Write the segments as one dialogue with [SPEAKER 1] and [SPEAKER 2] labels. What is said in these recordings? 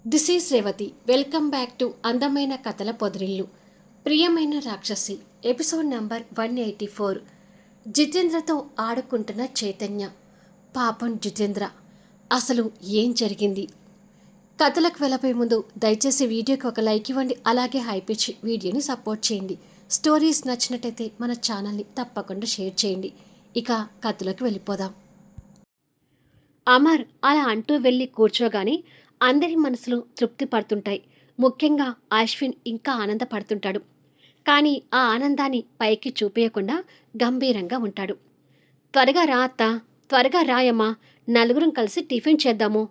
[SPEAKER 1] This is Revathi. Welcome back to అందమైన కథల పొదరిల్లు. ప్రియమైన రాక్షసి ఎపిసోడ్ నంబర్ 184. జితేంద్రతో ఆడుకుంటున్న చైతన్య. పాపం జితేంద్ర, అసలు ఏం జరిగింది? కథలకు వెళ్ళబోయే ముందు దయచేసి వీడియోకి ఒక లైక్ ఇవ్వండి, అలాగే హైప్ ఇచ్చి వీడియోని సపోర్ట్ చేయండి. స్టోరీస్ నచ్చినట్టయితే మన ఛానల్ని తప్పకుండా షేర్ చేయండి. ఇక కథలోకి వెళ్ళిపోదాం. అమర్ అలా అంటూ వెళ్ళి కూర్చోగానే అందరి మనసులు తృప్తి పడుతుంటాయి. ముఖ్యంగా అశ్విన్ ఇంకా ఆనందపడుతుంటాడు. కానీ ఆ ఆనందాన్ని పైకి చూపించకుండా గంభీరంగా ఉంటాడు. త్వరగా రా అత్త, త్వరగా రాయమ్మా, నలుగురం కలిసి టిఫిన్ చేద్దాము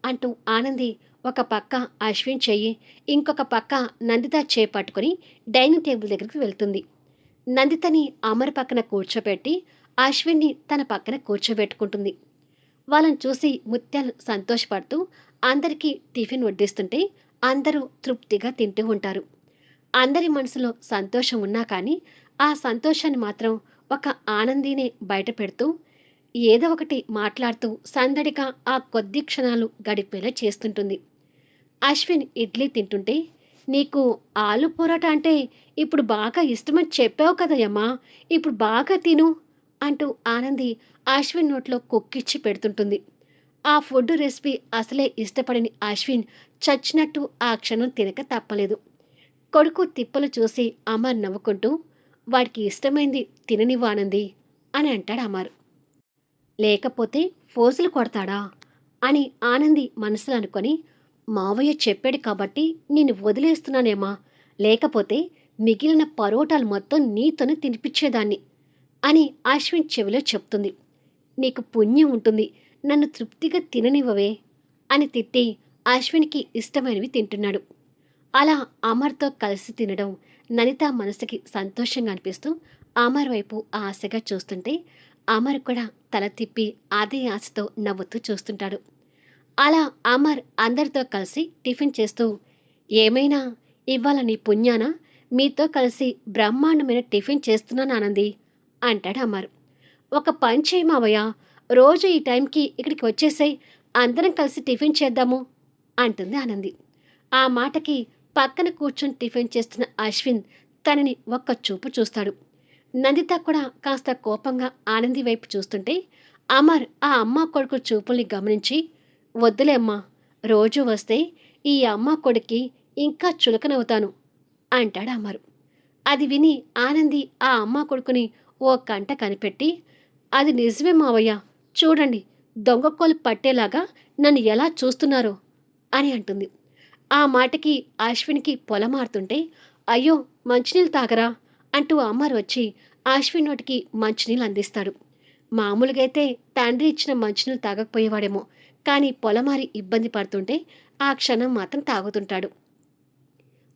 [SPEAKER 1] అంటూ ఆనంది ఒక పక్క అశ్విన్ చెయ్యి, ఇంకొక పక్క నందిత చేపట్టుకుని డైనింగ్ టేబుల్ దగ్గరికి వెళ్తుంది. నందితని అమర్ పక్కన కూర్చోబెట్టి అశ్విన్ని తన పక్కన కూర్చోబెట్టుకుంటుంది. వాళ్ళని చూసి ముత్యాలు సంతోషపడుతూ అందరికీ టిఫిన్ వడ్డిస్తుంటే అందరూ తృప్తిగా తింటూ ఉంటారు. అందరి మనసులో సంతోషం ఉన్నా కానీ ఆ సంతోషాన్ని మాత్రం ఒక ఆనందీనే బయట పెడుతూ ఏదో ఒకటి మాట్లాడుతూ సందడిగా ఆ కొద్ది క్షణాలు గడిపేలా చేస్తుంటుంది. అశ్విన్ ఇడ్లీ తింటుంటే, నీకు ఆలు పొరాటా అంటే ఇప్పుడు బాగా ఇష్టమని చెప్పావు కదయ్యమ్మా, ఇప్పుడు బాగా తిను అంటూ ఆనంది అశ్విన్ నోట్లో కుక్కిచ్చి పెడుతుంటుంది. ఆ ఫుడ్ రెసిపీ అసలే ఇష్టపడని అశ్విన్ చచ్చినట్టు ఆ క్షణం తినక తప్పలేదు. కొడుకు తిప్పలు చూసి అమర్ నవ్వుకుంటూ, వాడికి ఇష్టమైంది తిననివ్వానంది అని అంటాడు అమర్. లేకపోతే ఫోజులు కొడతాడా అని ఆనంది మనసులో అనుకొని, మావయ్య చెప్పాడు కాబట్టి నేను వదిలేస్తున్నానేమా, లేకపోతే మిగిలిన పరోటాలు మొత్తం నీతోనే తినిపించేదాన్ని అని అశ్విన్ చెవిలో చెప్తుంది. నీకు పుణ్యం ఉంటుంది, నన్ను తృప్తిగా తిననివ్వవే అని తిట్టి అశ్విన్కి ఇష్టమైనవి తింటున్నాడు. అలా అమర్తో కలిసి తినడం ననిత మనసుకి సంతోషంగా అనిపిస్తూ అమర్ వైపు ఆశగా చూస్తుంటే అమర్ కూడా తల తిప్పి అదే ఆశతో నవ్వుతూ చూస్తుంటాడు. అలా అమర్ అందరితో కలిసి టిఫిన్ చేస్తూ, ఏమైనా ఇవాళ నీ పుణ్యాన మీతో కలిసి బ్రహ్మాండమైన టిఫిన్ చేస్తున్నాను ఆనంది అంటాడు అమర్. ఒక పని చేయి మావయ్య, రోజు ఈ టైంకి ఇక్కడికి వచ్చేసాయి, అందరం కలిసి టిఫిన్ చేద్దాము అంటుంది ఆనంది. ఆ మాటకి పక్కన కూర్చొని టిఫిన్ చేస్తున్న అశ్విన్ తనని ఒక్క చూపు చూస్తాడు. నందిత కూడా కాస్త కోపంగా ఆనంది వైపు చూస్తుంటే అమర్ ఆ అమ్మ కొడుకు చూపుల్ని గమనించి, వద్దులే అమ్మా, రోజు వస్తే ఈ అమ్మ కొడుక్కి ఇంకా చులకనవుతాను అంటాడు అమర్. అది విని ఆనంది ఆ అమ్మ కొడుకుని ఓ కంట కనిపెట్టి, అది నిజమే మావయ్య, చూడండి దొంగకోలు పట్టేలాగా నన్ను ఎలా చూస్తున్నారో అని అంటుంది. ఆ మాటకి అశ్విన్కి పొలమారుతుంటే, అయ్యో మంచినీళ్ళు తాగరా అంటూ అమ్మారు వచ్చి అశ్విన్ నోటికి మంచినీళ్ళు అందిస్తాడు. మామూలుగా అయితే తండ్రి ఇచ్చిన మంచినీళ్ళు తాగకపోయేవాడేమో, కానీ పొలమారి ఇబ్బంది పడుతుంటే ఆ క్షణం మాత్రం తాగుతుంటాడు.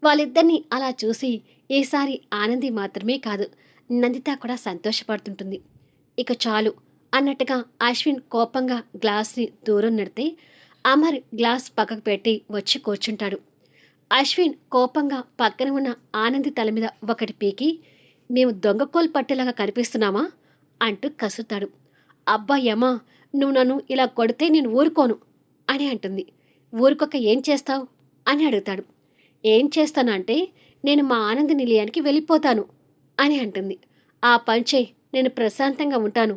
[SPEAKER 1] వాళ్ళిద్దరినీ అలా చూసి ఈసారి ఆనంది మాత్రమే కాదు, నందిత కూడా సంతోషపడుతుంటుంది. ఇక చాలు అన్నట్టుగా అశ్విన్ కోపంగా గ్లాస్ని దూరం నెడితే అమర్ గ్లాస్ పక్కకు పెట్టి వచ్చి కూర్చుంటాడు. అశ్విన్ కోపంగా పక్కన ఉన్న ఆనంది తల మీద ఒకటి పీకి, మేము దొంగకోలు పట్టేలాగా కనిపిస్తున్నామా అంటూ కసురుతాడు. అబ్బా యమా, నువ్వు నన్ను ఇలా కొడితే నేను ఊరుకోను అని అంటుంది. ఊరుకొక ఏం చేస్తావు అని అడుగుతాడు. ఏం చేస్తానంటే నేను మా ఆనంద నిలయానికి వెళ్ళిపోతాను అని అంటుంది. ఆ పంచే, నేను ప్రశాంతంగా ఉంటాను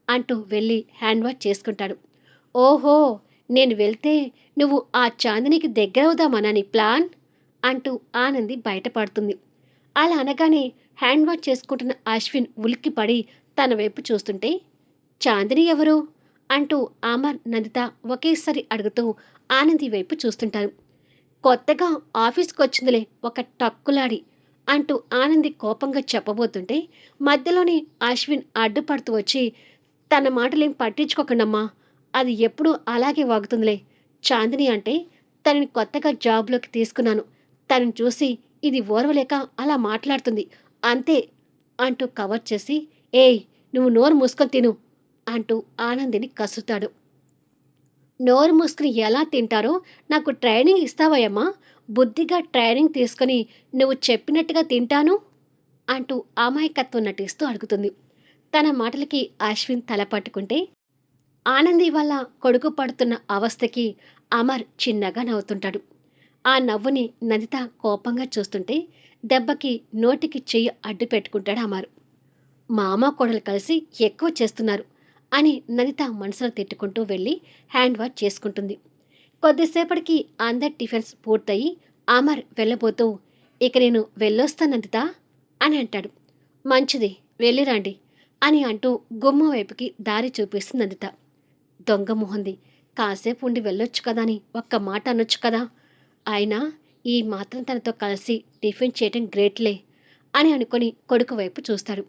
[SPEAKER 1] అంటూ వెళ్ళి హ్యాండ్ వాష్ చేసుకుంటాడు. ఓహో, నేను వెళ్తే నువ్వు ఆ చాందినికి దగ్గరవుదామనా నీ ప్లాన్ అంటూ ఆనంది బయటపడుతుంది. అలా అనగానే హ్యాండ్ వాష్ చేసుకుంటున్న అశ్విన్ ఉలిక్కిపడి తన వైపు చూస్తుంటే, చాందిని ఎవరు అంటూ అమర్ నందిత ఒకేసారి అడుగుతూ ఆనంది వైపు చూస్తుంటారు. కొత్తగా ఆఫీస్కి వచ్చిందిలే ఒక టక్కులాడి అంటూ ఆనంది కోపంగా చెప్పబోతుంటే మధ్యలోనే అశ్విన్ అడ్డుపడుతూ వచ్చి, తన మాటలేం పట్టించుకోకండమ్మా, అది ఎప్పుడూ అలాగే వాగుతుందిలే, చాందిని అంటే తనని కొత్తగా జాబ్లోకి తీసుకున్నాను, తనని చూసి ఇది ఓర్వలేక అలా మాట్లాడుతుంది అంతే అంటూ కవర్ చేసి, ఏయ్ నువ్వు నోరు మూసుకొని తిను అంటూ ఆనందిని కసురుతాడు. నోరు మూసుకుని ఎలా తింటారో నాకు ట్రైనింగ్ ఇస్తావయ్యమ్మా, బుద్ధిగా ట్రైనింగ్ తీసుకుని నువ్వు చెప్పినట్టుగా తింటాను అంటూ అమాయకత్వం నటిస్తూ అడుగుతుంది. తన మాటలకి అశ్విన్ తల పట్టుకుంటే ఆనంది వల్ల కొడుకు పడుతున్న అవస్థకి అమర్ చిన్నగా నవ్వుతుంటాడు. ఆ నవ్వుని నందిత కోపంగా చూస్తుంటే దెబ్బకి నోటికి చెయ్యి అడ్డు పెట్టుకుంటాడు అమర్. మామ కోడలు కలిసి ఎక్కువ చేస్తున్నారు అని నందిత మనసులో తిట్టుకుంటూ వెళ్ళి హ్యాండ్ వాష్ చేసుకుంటుంది. కొద్దిసేపటికి అందరి టిఫిన్స్ పూర్తయి అమర్ వెళ్ళబోతూ, ఇక నేను వెళ్ళొస్తాను నందిత అని అంటాడు. మంచిది, వెళ్ళిరండి అని అంటూ గుమ్మం వైపుకి దారి చూపిస్తుంది నందిత. దొంగ మొహంది, కాసేపు ఉండి వెళ్ళొచ్చు కదా అని ఒక్క మాట అనొచ్చు కదా, అయినా ఈ మాత్రం తనతో కలిసి టిఫిన్ చేయటం గ్రేట్లే అని అనుకొని కొడుకు వైపు చూస్తాడు.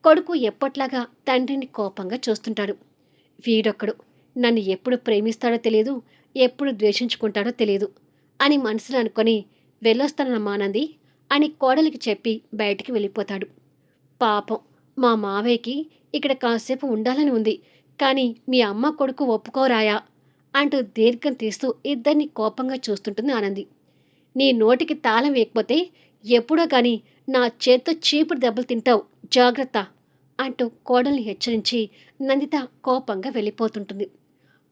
[SPEAKER 1] కొడుకు ఎప్పట్లాగా తండ్రిని కోపంగా చూస్తుంటాడు. వీడొక్కడు నన్ను ఎప్పుడు ప్రేమిస్తాడో తెలియదు, ఎప్పుడు ద్వేషించుకుంటాడో తెలియదు అని మనసులో అనుకొని వెళ్ళొస్తానమ్మా నంది అని కోడలికి చెప్పి బయటికి వెళ్ళిపోతాడు. పాపం మా మావయ్యకి ఇక్కడ కాసేపు ఉండాలని ఉంది, కానీ మీ అమ్మ కొడుకు ఒప్పుకోరాయా అంటూ దీర్ఘం తీస్తూ ఇద్దరిని కోపంగా చూస్తుంటుంది ఆనంది. నీ నోటికి తాళం వేయకపోతే ఎప్పుడో గాని నా చేత్తో చీపురు దెబ్బలు తింటావు, జాగ్రత్త అంటూ కోడల్ని హెచ్చరించి నందిత కోపంగా వెళ్ళిపోతుంటుంది.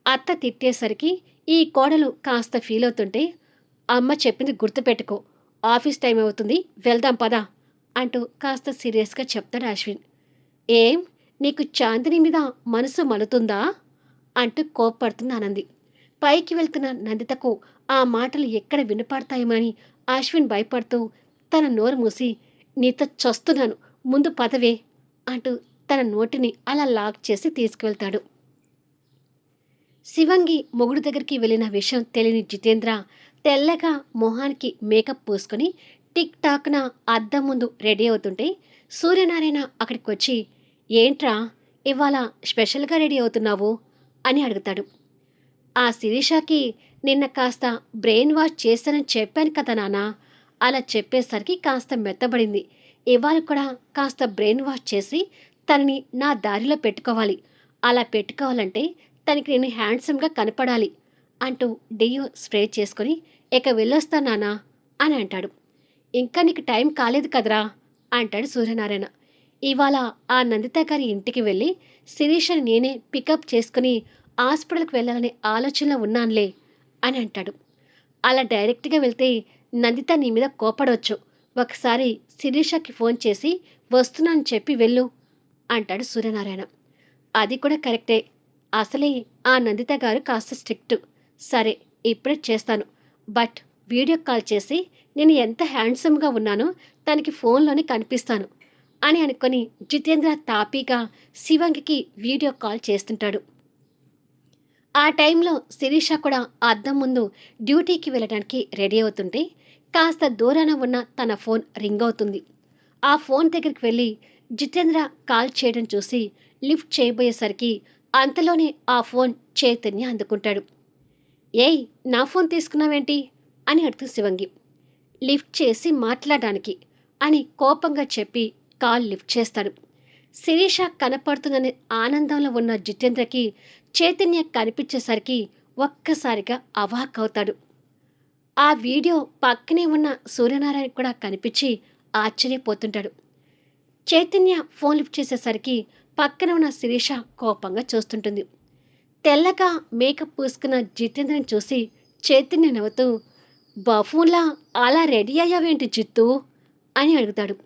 [SPEAKER 1] అత్త తిట్టేసరికి ఈ కోడలు కాస్త ఫీల్ అవుతుంటే, అమ్మ చెప్పింది గుర్తుపెట్టుకో, ఆఫీస్ టైం అవుతుంది, వెళ్దాం పదా అంటూ కాస్త సీరియస్గా చెప్తాడు అశ్విన్. ఏం, నీకు చాందిని మీద మనసు మలుతుందా అంటూ కోప్పడుతుంది ఆనంది. పైకి వెళ్తున్న నందితకు ఆ మాటలు ఎక్కడ వినపడతాయేమని అశ్విన్ భయపడుతూ తన నోరు మూసి, నీతో చస్తున్నాను, ముందు పదవే అంటూ తన నోటిని అలా లాక్ చేసి తీసుకువెళ్తాడు. శివంగి మొగుడు దగ్గరికి వెళ్ళిన విషయం తెలియని జితేంద్ర తెల్లగా మొహానికి మేకప్ పూసుకొని టిక్ టాక్న అద్దం ముందు రెడీ అవుతుంటే సూర్యనారాయణ అక్కడికి వచ్చి, ఏంట్రా ఇవాళ స్పెషల్గా రెడీ అవుతున్నావు అని అడుగుతాడు. ఆ శిరీషకి నిన్న కాస్త బ్రెయిన్ వాష్ చేశానని చెప్పాను కదా నాన్న, అలా చెప్పేసరికి కాస్త మెత్తబడింది. ఇవాళ కూడా కాస్త బ్రెయిన్ వాష్ చేసి తనని నా దారిలో పెట్టుకోవాలి, అలా పెట్టుకోవాలంటే తనకి నేను హ్యాండ్సమ్గా కనపడాలి అంటూ డియో స్ప్రే చేసుకొని, ఇక వెళ్ళొస్తా నాన్న అని అంటాడు. ఇంకా నీకు టైం కాలేదు కదరా అంటాడు సూర్యనారాయణ. ఇవాళ ఆ నందిత గారి ఇంటికి వెళ్ళి శిరీషని నేనే పికప్ చేసుకుని హాస్పిటల్కి వెళ్ళాలనే ఆలోచనలో ఉన్నానులే అని అంటాడు. అలా డైరెక్ట్గా వెళ్తే నందిత నీ మీద కోపడవచ్చు, ఒకసారి శిరీషకి ఫోన్ చేసి వస్తున్నానని చెప్పి వెళ్ళు అంటాడు సూర్యనారాయణ. అది కూడా కరెక్టే, అసలే ఆ నందిత గారు కాస్త స్ట్రిక్ట్. సరే, ఇప్పుడే చేస్తాను, బట్ వీడియో కాల్ చేసి నేను ఎంత హ్యాండ్సమ్గా ఉన్నానో తనకి ఫోన్లోనే కనిపిస్తాను అని అనుకొని జితేంద్ర తాపీగా శివంగికి వీడియో కాల్ చేస్తుంటాడు. ఆ టైంలో శిరీష కూడా అద్దం ముందు డ్యూటీకి వెళ్ళడానికి రెడీ అవుతుంటే కాస్త దూరాన ఉన్న తన ఫోన్ రింగ్ అవుతుంది. ఆ ఫోన్ దగ్గరికి వెళ్ళి జితేంద్ర కాల్ చేయడం చూసి లిఫ్ట్ చేయబోయేసరికి అంతలోనే ఆ ఫోన్ చైతన్య అందుకుంటాడు. ఏయ్, నా ఫోన్ తీసుకున్నావేంటి అని అడుగుతూ శివంగి. లిఫ్ట్ చేసి మాట్లాడడానికి అని కోపంగా చెప్పి కాల్ లిఫ్ట్ చేస్తాడు. శిరీష కనపడుతుందనే ఆనందంలో ఉన్న జితేంద్రకి చైతన్య కనిపించేసరికి ఒక్కసారిగా అవాక్కవుతాడు. ఆ వీడియో పక్కనే ఉన్న సూర్యనారాయణ కూడా కనిపించి ఆశ్చర్యపోతుంటాడు. చైతన్య ఫోన్ లిఫ్ట్ చేసేసరికి పక్కన ఉన్న శిరీష కోపంగా చూస్తుంటుంది. తెల్లగా మేకప్ పూసుకున్న జితేంద్రని చూసి చైతన్య నవ్వుతూ, బఫూన్లా అలా రెడీ అయ్యావేంటి జిత్తు అని అడుగుతాడు.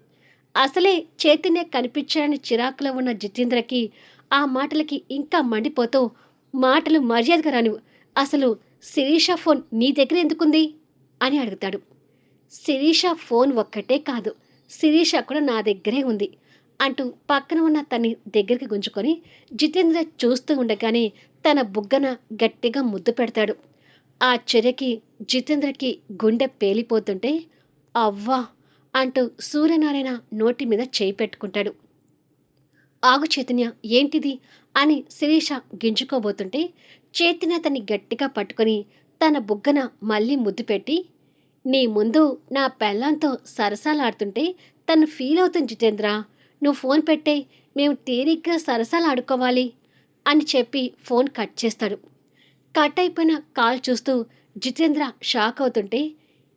[SPEAKER 1] అసలే చైతన్య కనిపించాడని చిరాకులో ఉన్న జితేంద్రకి ఆ మాటలకి ఇంకా మండిపోతూ, మాటలు మర్యాదగా రానివ్వు, అసలు శిరీష ఫోన్ నీ దగ్గర ఎందుకుంది అని అడుగుతాడు. శిరీష ఫోన్ ఒక్కటే కాదు, శిరీష కూడా నా దగ్గరే ఉంది అంటూ పక్కన ఉన్న తన్ని దగ్గరికి గుంజుకొని జితేంద్ర చూస్తూ ఉండగానే తన బుగ్గన గట్టిగా ముద్దు పెడతాడు. ఆ చర్యకి జితేంద్రకి గుండె పేలిపోతుంటే అవ్వా అంటూ సూర్యనారాయణ నోటి మీద చేయి పెట్టుకుంటాడు. ఆగు చైతన్య, ఏంటిది అని శిరీష గింజుకోబోతుంటే చైతన్య తన్ని గట్టిగా పట్టుకొని తన బుగ్గన మళ్ళీ ముద్దు పెట్టి, నీ ముందు నా పెళ్ళాంతో సరసాలాడుతుంటే తను ఫీల్ అవుతుంది జితేంద్ర, నువ్వు ఫోన్ పెట్టే, మేము తీరిగ్గా సరసాలు ఆడుకోవాలి అని చెప్పి ఫోన్ కట్ చేస్తాడు. కట్ అయిపోయిన కాల్ చూస్తూ జితేంద్ర షాక్ అవుతుంటే,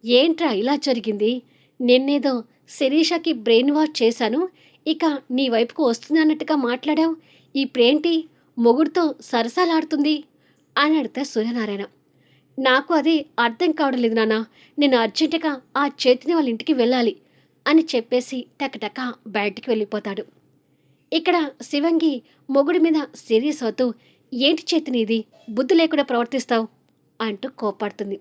[SPEAKER 1] ఏంట్రా ఇలా జరిగింది, నిన్నేదో శిరీషకి బ్రెయిన్ వాష్ చేశాను, ఇక నీ వైపుకు వస్తుందన్నట్టుగా మాట్లాడావు, ఇప్పుడేంటి మొగుడితో సరసాలాడుతుంది అని అడిగితే సూర్యనారాయణ. నాకు అది అర్థం కావడం లేదు నాన్న. నేను అర్జెంటుగా ఆ చైతన్య వాళ్ళ ఇంటికి వెళ్ళాలి అని చెప్పేసి టకటక బయటికి వెళ్ళిపోతాడు. ఇక్కడ శివంగి మొగుడి మీద సీరియస్ అవుతూ, "ఏంటి చైతన్య ఇది? బుద్ధి లేకుండా ప్రవర్తిస్తావు" అంటూ కోప్పడుతుంది.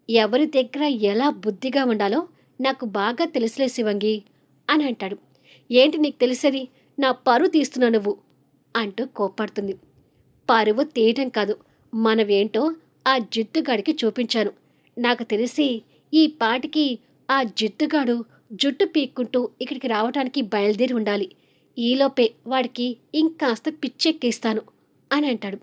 [SPEAKER 1] "ఎవరి దగ్గర ఎలా బుద్ధిగా ఉండాలో నాకు బాగా తెలుసులే శివంగి" అని అంటాడు. "ఏంటి నీకు తెలిసేది? నా పరువు తీస్తున్నావు నువ్వు" అంటూ కోప్పడుతుంది. పరువు తీయటం కాదు, మనవేంటో ఆ జిత్తుగాడికి చూపించాను. నాకు తెలిసి ఈ పాటికి ఆ జిత్తుగాడు జుట్టు పీక్కుంటూ ఇక్కడికి రావటానికి బయలుదేరి ఉండాలి. ఈలోపే వాడికి ఇంకాస్త పిచ్చెక్కిస్తాను అని అంటాడు.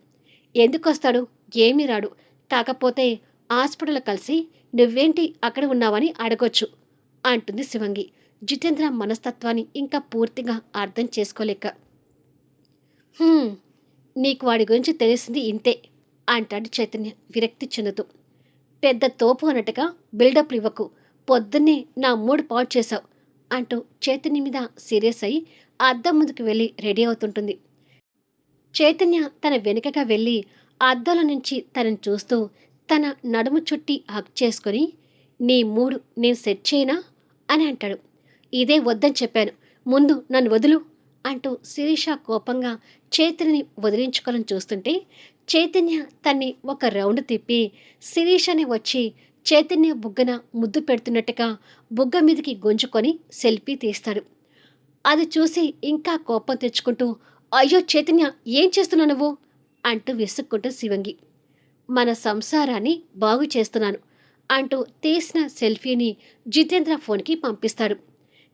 [SPEAKER 1] ఎందుకొస్తాడు? ఏమీ రాడు. కాకపోతే హాస్పిటల్లో కలిసి నువ్వేంటి అక్కడ ఉన్నావని అడగొచ్చు అంటుంది శివంగి. జితేంద్ర మనస్తత్వాన్ని ఇంకా పూర్తిగా అర్థం చేసుకోలేక. "హ్మ్, నీకు వాడి గురించి తెలిసింది ఇంతే" అంటాడు చైతన్య విరక్తి చెందుతూ. "పెద్ద తోపు అన్నట్టుగా బిల్డప్లు ఇవ్వకు. పొద్దున్నే నా మూడ్ పాడు చేశావు" అంటూ చైతన్య మీద సీరియస్ అయి అద్దం ముందుకు వెళ్ళి రెడీ అవుతుంటుంది. చైతన్య తన వెనుకగా వెళ్ళి అద్దంలో నుంచి తనని చూస్తూ తన నడుము చుట్టి హగ్ చేసుకొని, "నీ మూడు నేను సెట్ చేయనా" అని అంటాడు. "ఇదే వద్దని చెప్పాను. ముందు నన్ను వదులు" అంటూ శిరీష కోపంగా చైతన్యని వదిలించుకోవాలని చూస్తుంటే చైతన్య తన్ని ఒక రౌండ్ తిప్పి శిరీషని వచ్చి చైతన్య బుగ్గన ముద్దు పెడుతున్నట్టుగా బుగ్గ మీదకి గుంజుకొని సెల్ఫీ తీస్తాడు. అది చూసి ఇంకా కోపం తెచ్చుకుంటూ, "అయ్యో చైతన్య, ఏం చేస్తున్నావు నువ్వు" అంటూ విసుక్కుంటూ శివంగి. "మన సంసారాన్ని బాగు చేస్తున్నాను" అంటూ తీసిన సెల్ఫీని జితేంద్ర ఫోన్కి పంపిస్తాడు.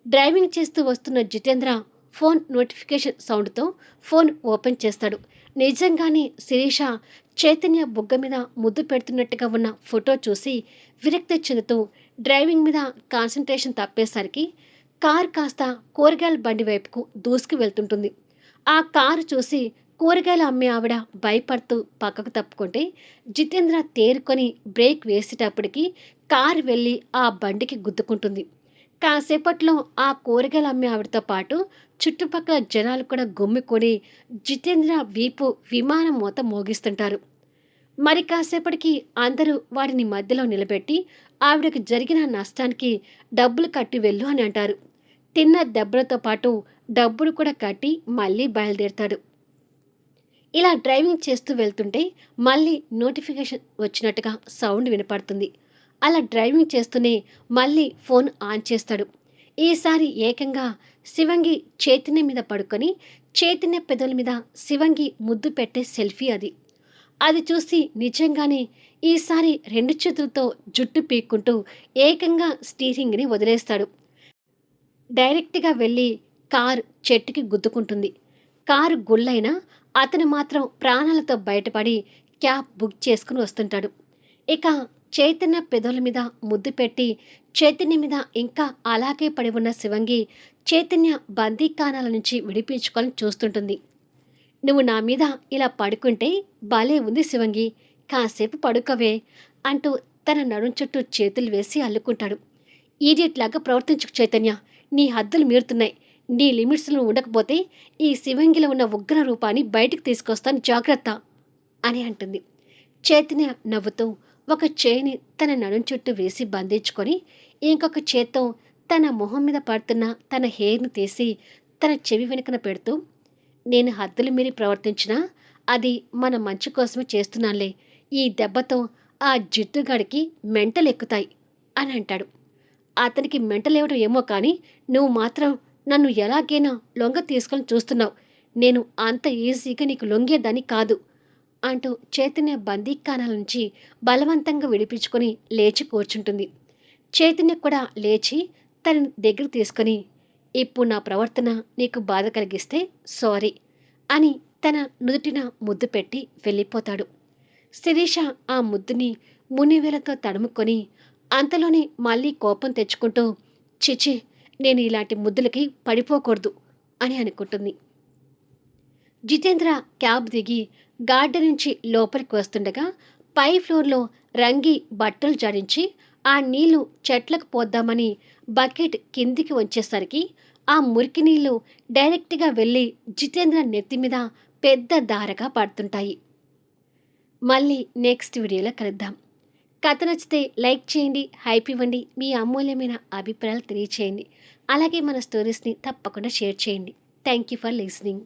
[SPEAKER 1] డ్రైవింగ్ చేస్తూ వస్తున్న జితేంద్ర ఫోన్ నోటిఫికేషన్ సౌండ్తో ఫోన్ ఓపెన్ చేస్తాడు. నిజంగానే శిరీష చైతన్య బుగ్గ మీద ముద్దు పెడుతున్నట్టుగా ఉన్న ఫోటో చూసి విరక్తి చెందుతూ డ్రైవింగ్ మీద కాన్సంట్రేషన్ తప్పేసరికి కారు కాస్త కూరగాయల బండి వైపుకు దూసుకు వెళ్తుంటుంది. ఆ కారు చూసి కూరగాయలు అమ్మే ఆవిడ భయపడుతూ పక్కకు తప్పుకుంటే జితేంద్ర తేరుకొని బ్రేక్ వేసేటప్పటికి కారు వెళ్ళి ఆ బండికి గుద్దుకుంటుంది. కాసేపట్లో ఆ కూరగాయలు అమ్మే ఆవిడతో పాటు చుట్టుపక్కల జనాలు కూడా గుమ్మికూడి జితేంద్ర వీపు విమానం మోత మోగిస్తుంటారు. మరి కాసేపటికి అందరూ వాడిని మధ్యలో నిలబెట్టి ఆవిడకు జరిగిన నష్టానికి డబ్బులు కట్టి వెళ్ళు అని అంటారు. తిన్న దెబ్బలతో పాటు డబ్బులు కూడా కట్టి మళ్ళీ బయలుదేరుతాడు. ఇలా డ్రైవింగ్ చేస్తూ వెళ్తుంటే మళ్ళీ నోటిఫికేషన్ వచ్చినట్టుగా సౌండ్ వినపడుతుంది. అలా డ్రైవింగ్ చేస్తూనే మళ్ళీ ఫోన్ ఆన్ చేస్తాడు. ఈసారి ఏకంగా శివంగి చైతన్య మీద పడుకొని చైతన్య పెదవుల మీద శివంగి ముద్దు పెట్టే సెల్ఫీ అది. అది చూసి నిజంగానే ఈసారి 2 చేతులతో జుట్టు పీక్కుంటూ ఏకంగా స్టీరింగ్‌ని వదిలేస్తాడు. డైరెక్ట్‌గా వెళ్ళి కారు చెట్టుకి గుద్దుకుంటుంది. కారు గుళ్ళైనా అతను మాత్రం ప్రాణాలతో బయటపడి క్యాబ్ బుక్ చేసుకుని వస్తుంటాడు. ఇక చైతన్య పెదవుల మీద ముద్దు పెట్టి చైతన్య మీద ఇంకా అలాగే పడి ఉన్న శివంగి చైతన్య బందీఖానాల నుంచి విడిపించుకోవాలని చూస్తుంటుంది. "నువ్వు నా మీద ఇలా పడుకుంటే భలే ఉంది శివంగి, కాసేపు పడుకోవే" అంటూ తన నడుం చుట్టూ చేతులు వేసి అల్లుకుంటాడు. "ఈడియట్ లాగా ప్రవర్తించుకు చైతన్య, నీ హద్దులు మీరుతున్నాయి. నీ లిమిట్స్‌లో ఉండకపోతే ఈ శివంగిలో ఉన్న ఉగ్ర రూపాన్ని బయటికి తీసుకొస్తాను జాగ్రత్త" అని అంటుంది. చైతన్య నవ్వుతూ ఒక చేయిని తన నడుం చుట్టూ వేసి బంధించుకొని ఇంకొక చేత్తో తన మొహం మీద పడుతున్న తన హెయిర్‌ని తీసి తన చెవి వెనుకన పెడుతూ, "నేను హద్దులు మీరి ప్రవర్తించినా అది మన మంచి కోసమే చేస్తున్నానులే. ఈ దెబ్బతో ఆ జిత్తుగాడికి మెంటలెక్కుతాయి" అని అంటాడు. "అతనికి మెంటలేవడం ఏమో కానీ నువ్వు మాత్రం నన్ను ఎలాగైనా లొంగ తీసుకొని చూస్తున్నావు. నేను అంత ఈజీగా నీకు లొంగేదాన్ని కాదు" అంటూ చైతన్య బందీఖానాల నుంచి బలవంతంగా విడిపించుకొని లేచి కూర్చుంటుంది. చైతన్య కూడా లేచి తన దగ్గర తీసుకొని, "ఇప్పుడు నా ప్రవర్తన నీకు బాధ కలిగిస్తే సారీ" అని తన నుదుటిన ముద్దు పెట్టి వెళ్ళిపోతాడు. శిరీష ఆ ముద్దుని మునివేలతో తడుముకొని అంతలోనే మళ్ళీ కోపం తెచ్చుకుంటూ, "చిచి, నేను ఇలాంటి ముద్దులకి పడిపోకూడదు" అని అనుకుంటుంది. జితేంద్ర క్యాబ్ దిగి గార్డెన్ నుంచి లోపలికి వస్తుండగా పై ఫ్లోర్లో రంగి బట్టలు జడించి ఆ నీళ్లు చెట్లకు పోద్దామని బకెట్ కిందికి వంచేసరికి ఆ మురికి నీళ్లు డైరెక్ట్గా వెళ్ళి జితేంద్ర నెత్తి మీద పెద్ద దారగా పడుతుంటాయి. మళ్ళీ నెక్స్ట్ వీడియోలో కలుద్దాం. కథ నచ్చితే లైక్ చేయండి, హైప్ ఇవ్వండి, మీ అమూల్యమైన అభిప్రాయాలు తెలియచేయండి. అలాగే మన స్టోరీస్‌ని తప్పకుండా షేర్ చేయండి. Thank you for listening.